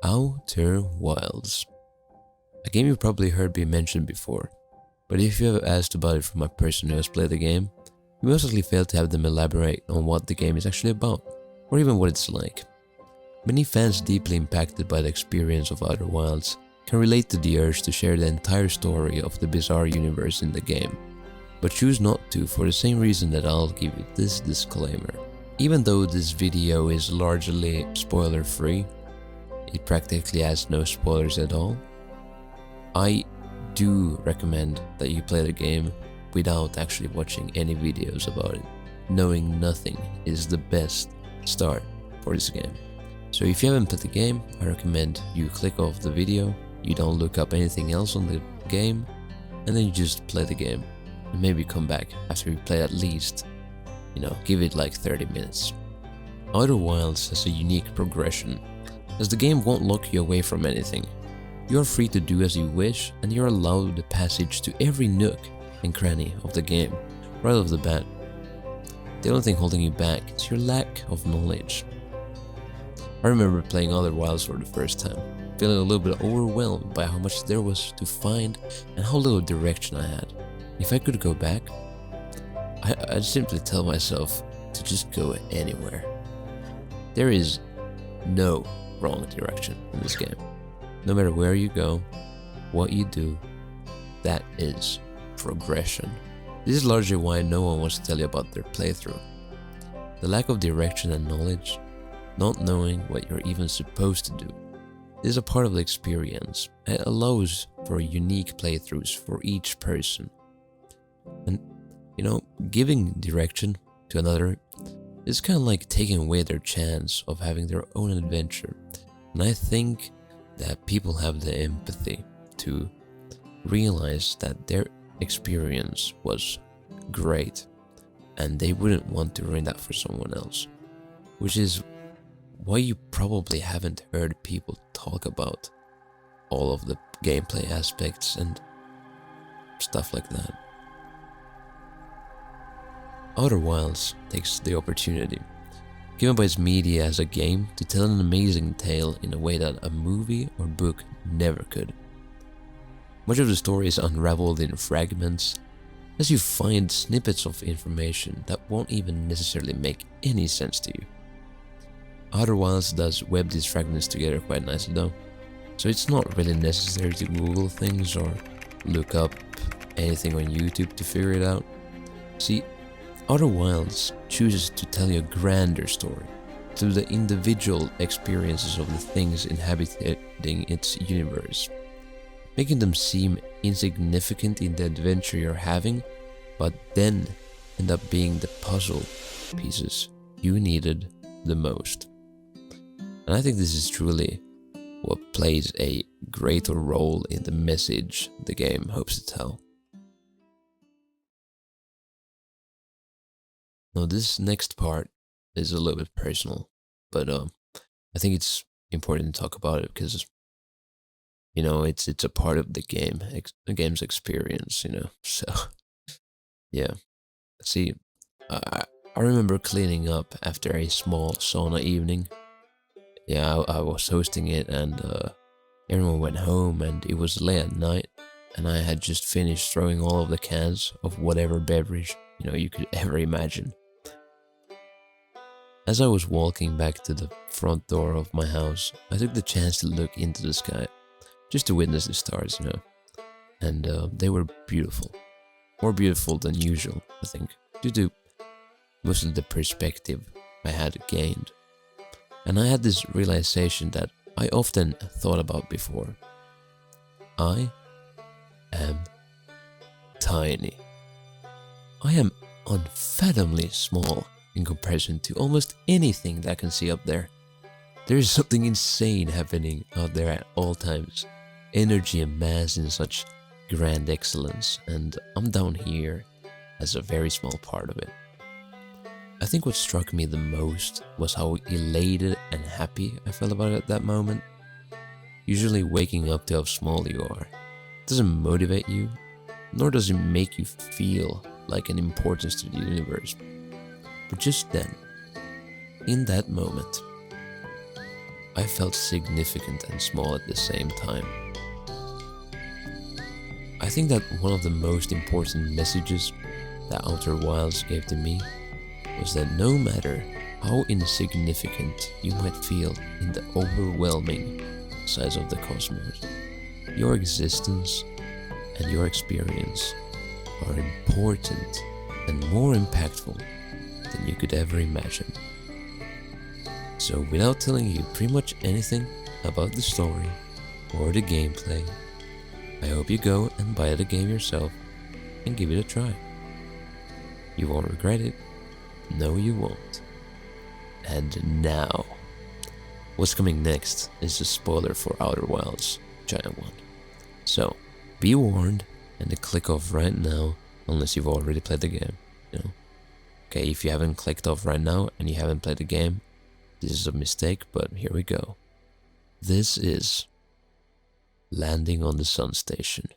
Outer Wilds. A game you've probably heard be mentioned before, but if you have asked about it from a person who has played the game, you most likely fail to have them elaborate on what the game is actually about, or even what it's like. Many fans deeply impacted by the experience of Outer Wilds can relate to the urge to share the entire story of the bizarre universe in the game, but choose not to for the same reason that I'll give you this disclaimer. Even though this video is largely spoiler free, it practically has no spoilers at all, I do recommend that you play the game without actually watching any videos about it. Knowing nothing is the best start for this game. So if you haven't played the game, I recommend you click off the video, you don't look up anything else on the game, and then you just play the game. And maybe come back after you play at least, give it like 30 minutes. Outer Wilds has a unique progression, as the game won't lock you away from anything. You are free to do as you wish, and you're allowed the passage to every nook and cranny of the game, right off the bat. The only thing holding you back is your lack of knowledge. I remember playing Outer Wilds for the first time, feeling a little bit overwhelmed by how much there was to find and how little direction I had. If I could go back, I'd simply tell myself to just go anywhere. There is no wrong direction in this game. No matter where you go, what you do, that is progression. This is largely why no one wants to tell you about their playthrough. The lack of direction and knowledge, not knowing what you're even supposed to do, is a part of the experience. It allows for unique playthroughs for each person. And, giving direction to another is kind of like taking away their chance of having their own adventure. And I think that people have the empathy to realize that their experience was great and they wouldn't want to ruin that for someone else, which is why you probably haven't heard people talk about all of the gameplay aspects and stuff like that. Outer Wilds takes the opportunity given by its media as a game to tell an amazing tale in a way that a movie or book never could. Much of the story is unraveled in fragments as you find snippets of information that won't even necessarily make any sense to you. Outer Wilds does web these fragments together quite nicely though, so it's not really necessary to Google things or look up anything on YouTube to figure it out. See, Outer Wilds chooses to tell you a grander story through the individual experiences of the things inhabiting its universe, making them seem insignificant in the adventure you're having, but then end up being the puzzle pieces you needed the most. And I think this is truly what plays a greater role in the message the game hopes to tell. Now this next part is a little bit personal, but I think it's important to talk about it because it's a part of the game's experience, So yeah, see, I remember cleaning up after a small sauna evening. Yeah, I was hosting it, and everyone went home, and it was late at night, and I had just finished throwing all of the cans of whatever beverage you could ever imagine. As I was walking back to the front door of my house, I took the chance to look into the sky, just to witness the stars, and they were beautiful. More beautiful than usual, I think, due to most of the perspective I had gained. And I had this realization that I often thought about before. I am tiny. I am unfathomably small in comparison to almost anything that I can see up there. There is something insane happening out there at all times. Energy and mass in such grand excellence, and I'm down here as a very small part of it. I think what struck me the most was how elated and happy I felt about it at that moment. Usually waking up to how small you are doesn't motivate you, nor does it make you feel like an importance to the universe. But just then, in that moment, I felt significant and small at the same time. I think that one of the most important messages that Outer Wilds gave to me was that no matter how insignificant you might feel in the overwhelming size of the cosmos, your existence and your experience are important and more impactful than you could ever imagine. So without telling you pretty much anything about the story or the gameplay, I hope you go and buy the game yourself and give it a try. You won't regret it. No, you won't. And now, what's coming next is a spoiler for Outer Wilds, giant one. So, be warned and click off right now unless you've already played the game, you know. Okay, if you haven't clicked off right now and you haven't played the game, this is a mistake, but here we go. This is Landing on the Sun Station.